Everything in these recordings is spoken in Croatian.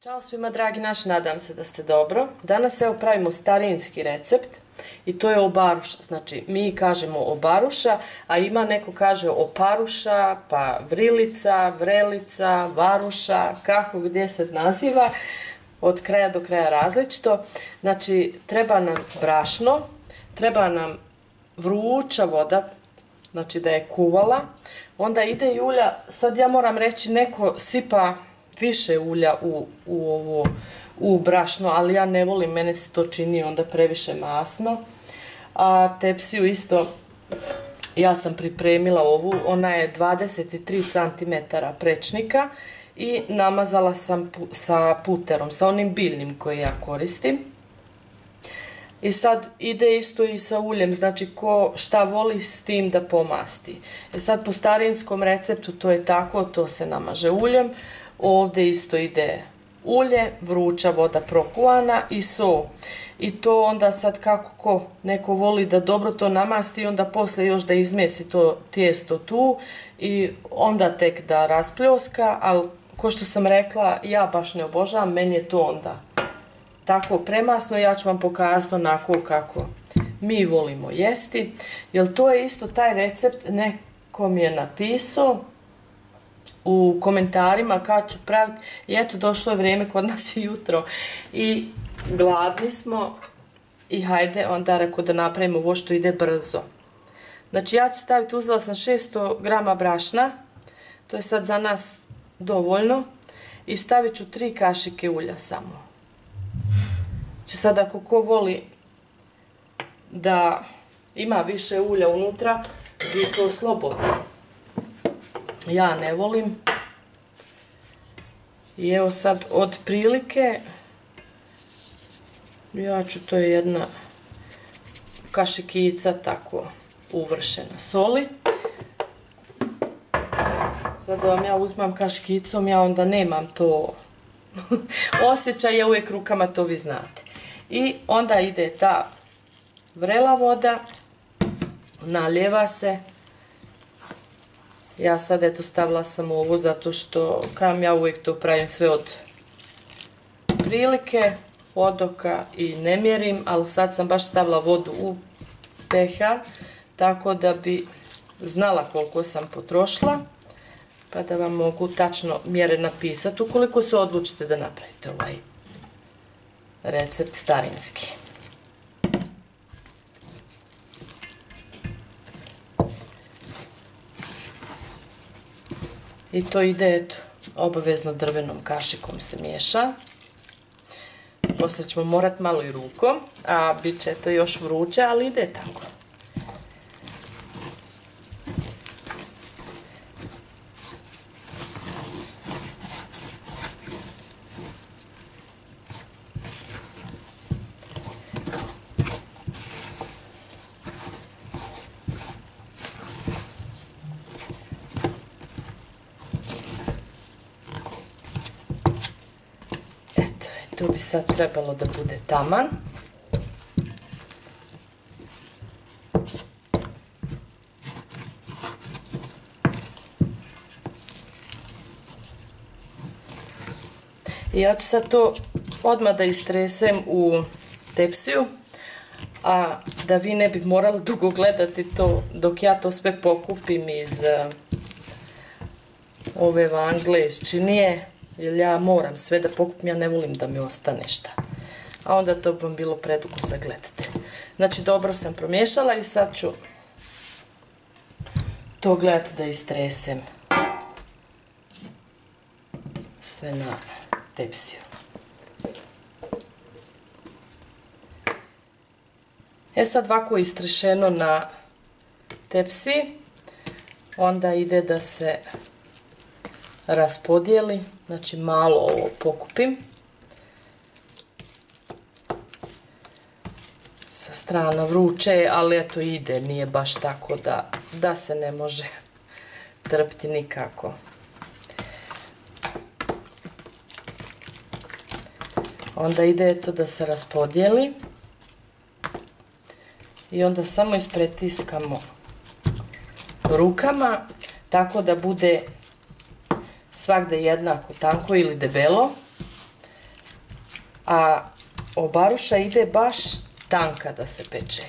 Ćao svima dragi naši, nadam se da ste dobro. Danas evo pravimo starinski recept i to je obaruša. Znači mi kažemo obaruša, a ima neko kaže oparuša, pa vrilica, vrelica, varuša, kako gdje se naziva, od kraja do kraja različito. Znači treba nam brašno, treba nam vruća voda, znači da je kuvala, onda ide i ulja. Sad ja moram reći, neko sipa više ulja u brašno, ali ja ne volim, mene se to čini onda previše masno. A tepsiju isto, ja sam pripremila ovu, ona je 23 cm prečnika i namazala sam sa puterom, sa onim biljnim koji ja koristim. I sad ide isto i sa uljem, znači ko šta voli s tim da pomasti. Sad po starinskom receptu to je tako, to se namaže uljem. Ovdje isto ide ulje, vruća voda prokuvana i so. I to onda sad kako ko neko voli da dobro to namasti, onda poslije još da izmesi to tijesto tu i onda tek da raspljoska, ali ko što sam rekla, ja baš ne obožavam, meni je to onda tako premasno. Ja ću vam pokazati onako kako mi volimo jesti, jer to je isto taj recept, neko mi je napisao u komentarima kad ću praviti i eto došlo je vrijeme, kod nas je jutro i gladni smo i hajde onda rekao da napravimo ovo što ide brzo. Znači ja ću staviti, uzela sam 600 grama brašna, to je sad za nas dovoljno, i stavit ću 3 kašike ulja samo. Znači sad ako ko voli da ima više ulja unutra, vi to slobodno. Ja ne volim. I evo sad od prilike, ja ću, to je jedna kašikica tako uvršena soli. Sad da vam ja uzmem kašikicom, ja onda nemam to osjećaj, ja uvijek rukama, to vi znate. I onda ide ta vrela voda, naljeva se. Ja sad eto stavila sam ovo zato što kam ja uvijek to pravim sve od prilike, odoka i ne mjerim, ali sad sam baš stavila vodu u pehar tako da bi znala koliko sam potrošila, pa da vam mogu tačno mjere napisati ukoliko se odlučite da napravite ovaj recept starinski. I to ide eto, obavezno drvenom kašikom se miješa. Poslije ćemo morati malo i rukom, a bit će to još vruće, ali ide tako. To bi sad trebalo da bude taman. I ja ću sad to odmah da istresem u tepsiju, a da vi ne bi morali dugo gledati to dok ja to sve pokupim iz ove vangle, iz činije. Jer ja moram sve da pokupim, ja ne volim da mi ostane šta. A onda to bi vam bilo predugo za gledati. Znači dobro sam promiješala i sad ću to gledati da istresem sve na tepsiju. Sad ovako istrešeno na tepsiji, onda ide da se raspodijeli, znači malo ovo pokupim sa strana, vruće, ali eto ide, nije baš tako da se ne može trpiti nikako. Onda ide eto da se raspodijeli i onda samo ispretiskamo rukama tako da bude svagde jednako tanko ili debelo. a obaruša ide baš tanka da se peče.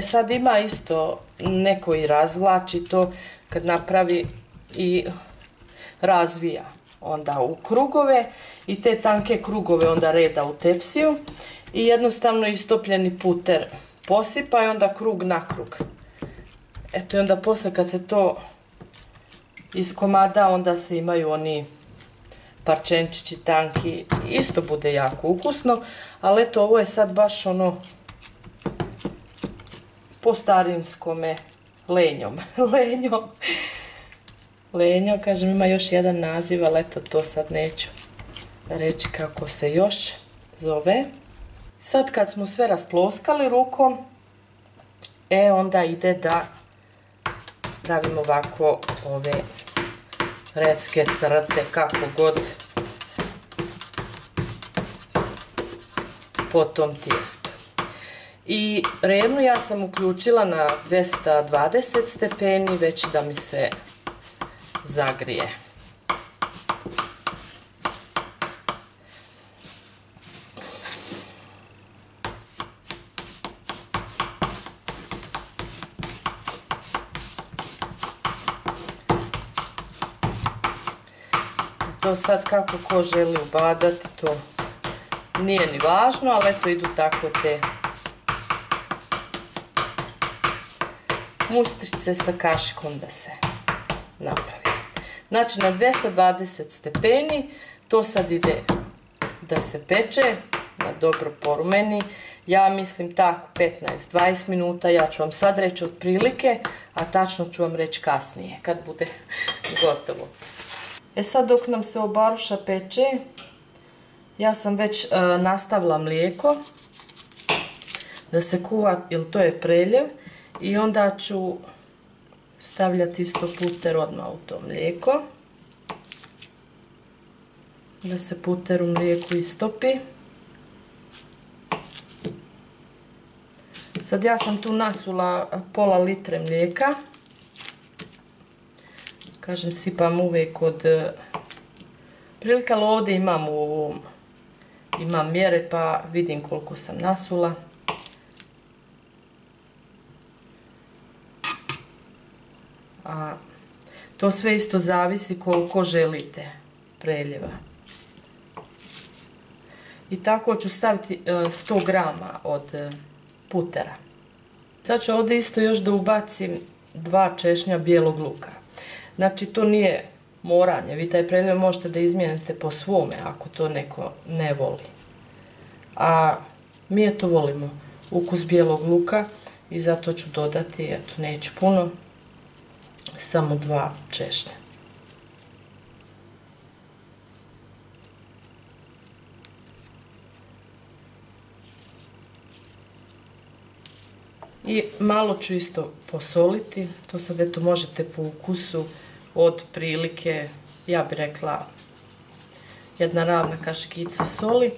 Sad ima isto, neko i razvlači to kad napravi i razvija onda u krugove i te tanke krugove onda reda u tepsiju i jednostavno istopljeni puter posipa i onda krug na krug. Eto i onda posle kad se to iskomada onda se imaju oni parčenčići tanki, isto bude jako ukusno, ali eto ovo je sad baš ono po starinskome lenjom. Lenjo, kažem, ima još jedan naziv, ali eto to sad neću reći kako se još zove. Sad kad smo sve rasploskali rukom, onda ide da pravimo ovako ove recke, crte, kako god po tom tijestu. I revnu ja sam uključila na 220 stepeni već da mi se zagrije. To sad kako ko želi ubadati, to nije ni važno, ali eto idu tako te mustrice sa kašikom da se napravi. Znači na 220 stepeni to sad ide da se peče, da dobro porumeni. Ja mislim tako 15-20 minuta, ja ću vam sad reći otprilike, a tačno ću vam reći kasnije kad bude gotovo. Sad dok nam se obaruša peče, ja sam već nastavila mlijeko da se kuva, jer to je preljev, i onda ću stavljati isto puter odmah u to mlijeko, da se puter u mlijeku istopi. Sad ja sam tu nasula pola litre mlijeka. Kažem, sipam uvijek od prilika, ali ovdje imam mjere pa vidim koliko sam nasula. A to sve isto zavisi koliko želite preljeva. I tako ću staviti 100 grama od putera. Sad ću ovdje isto još da ubacim 2 češnja bijelog luka. Znači to nije moranje, vi taj preljev možete da izmijenite po svome ako to neko ne voli. A mi eto volimo ukus bijelog luka i zato ću dodati, eto neću puno, samo 2 češnja. I malo ću isto posoliti, to sad eto možete po ukusu od prilike, ja bih rekla, 1 ravna kašikica soli,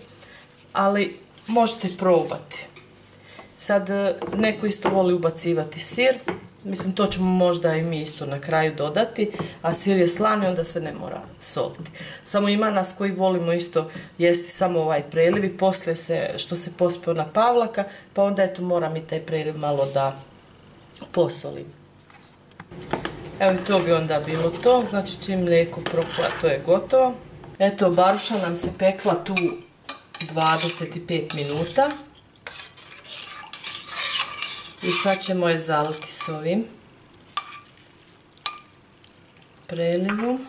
ali možete probati. Sad neko isto voli ubacivati sir, mislim to ćemo možda i mi isto na kraju dodati, a sir je slan i onda se ne mora soliti. Samo ima nas koji volimo isto jesti samo ovaj preliv i poslije što se pospeo na pavlaka, pa onda eto moram i taj preliv malo da posolim. Evo i to bi onda bilo to, znači čim mlijeko prokuva to je gotovo. Eto, baruša nam se pekla tu 25 minuta. I sad ćemo je zaliti s ovim prelivom.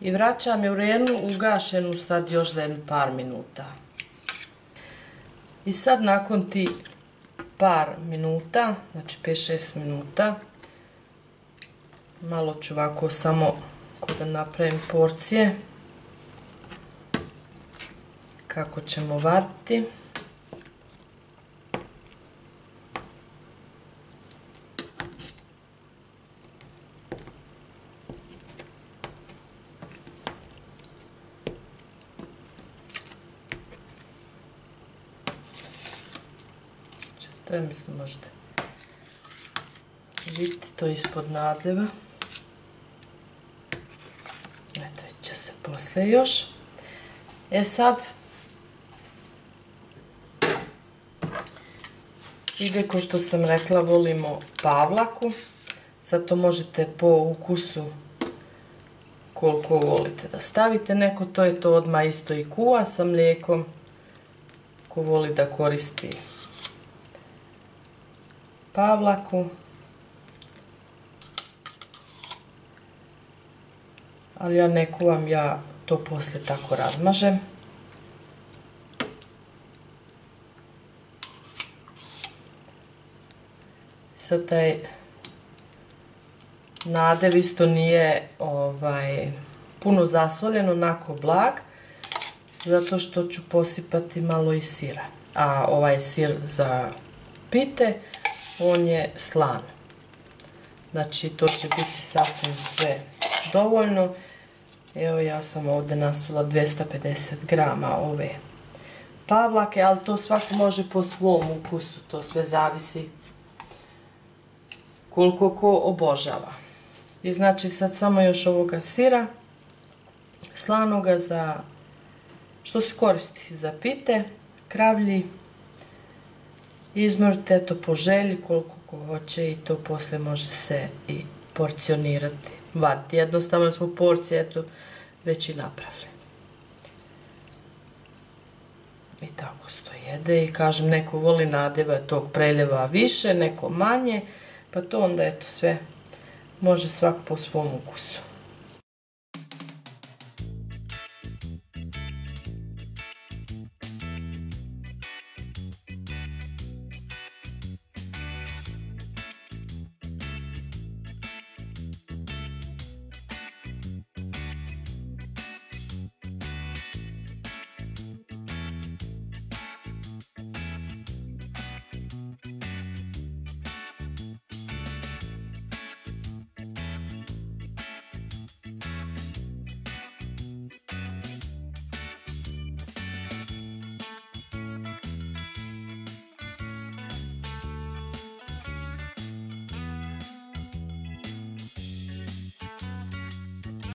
I vraćam je u renu ugašenu sad još za jedno par minuta. I sad nakon ti par minuta, znači 5-6 minuta, malo ću ovako samo da napravim porcije kako ćemo variti. to je, mislim, možete vidjeti to ispod nadljeva. Eto, će se poslije još. Sad ide, ko što sam rekla, volimo pavlaku. Sad to možete po ukusu koliko volite da stavite. Neko to je to odmah isto i kuva sa mlijekom. Ko voli da koristi pavlaku. Ali ja ne kuvam, ja to poslije tako razmažem. Sad taj nadev isto nije puno zasoljen, onako blag, zato što ću posipati malo i sira. A ovaj sir za pite, on je slan. Znači to će biti sasvim sve dovoljno. Evo, ja sam ovdje nasula 250 grama ove pavlake, ali to svako može po svom ukusu, to sve zavisi koliko ko obožava. I znači sad samo još ovoga sira slanoga što se koristi za pite, kravlji. Izmrte, eto, po želji koliko ko hoće i to poslije može se i porcionirati, vaditi. Jednostavno smo porcije, eto, već i napravili. I tako se to jede i kažem, neko voli nadeva tog preljeva više, neko manje, pa to onda, eto, sve može svako po svom ukusu.